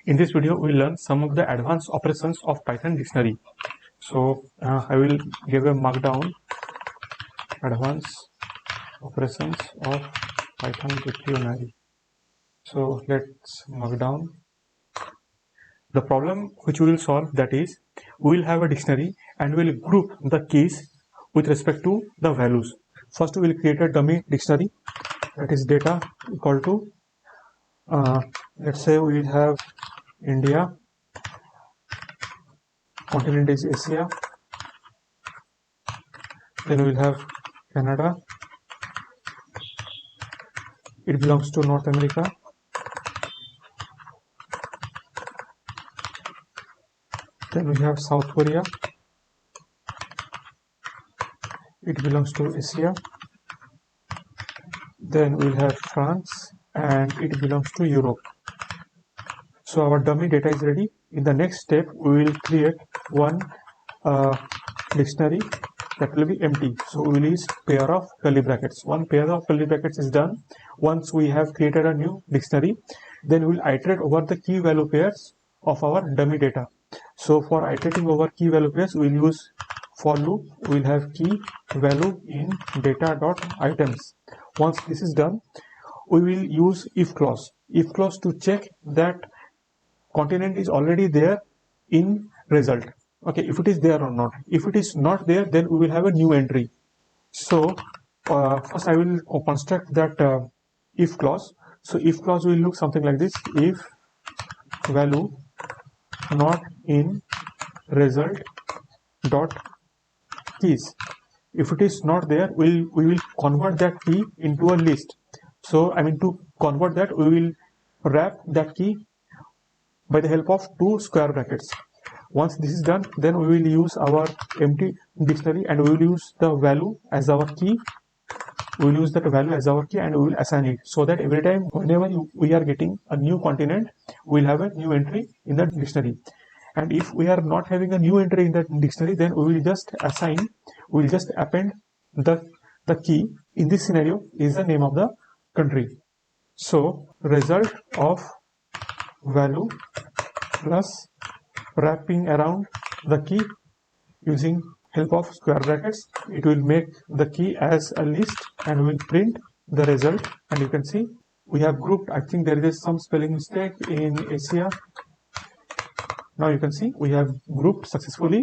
In this video, we'll learn some of the advanced operations of Python dictionary. So I will give a markdown advanced operations of Python dictionary. So let's mark down the problem which we will solve. That is, we will have a dictionary and we will group the keys with respect to the values. First, we will create a dummy dictionary, that is data equal to let's say we will have India, continent is Asia, then we will have Canada, it belongs to North America, then we have South Korea, it belongs to Asia, then we will have France and it belongs to Europe. So our dummy data is ready. In the next step, we will create one dictionary that will be empty. So we will use pair of curly brackets. One pair of curly brackets is done. Once we have created a new dictionary, then we will iterate over the key value pairs of our dummy data. So for iterating over key value pairs, we will use for loop. We will have key value in data.items. Once this is done, we will use if clause to check that continent is already there in result. Okay, if it is there or not. If it is not there, then we will have a new entry. So first I will construct that if clause. So if clause will look something like this: if value not in result dot keys. If it is not there, we will convert that key into a list. So to convert that, we will wrap that key by the help of two square brackets. Once this is done, then we will use our empty dictionary and we will use the value as our key. We will use that value as our key and we will assign it, so that every time whenever we are getting a new continent, we will have a new entry in the dictionary. And if we are not having a new entry in the dictionary, then we will just assign, we will just append the key. In this scenario is the name of the country. So result of value plus wrapping around the key using help of square brackets, it will make the key as a list and will print the result. And you can see we have grouped. I think there is some spelling mistake in Asia. Now you can see we have grouped successfully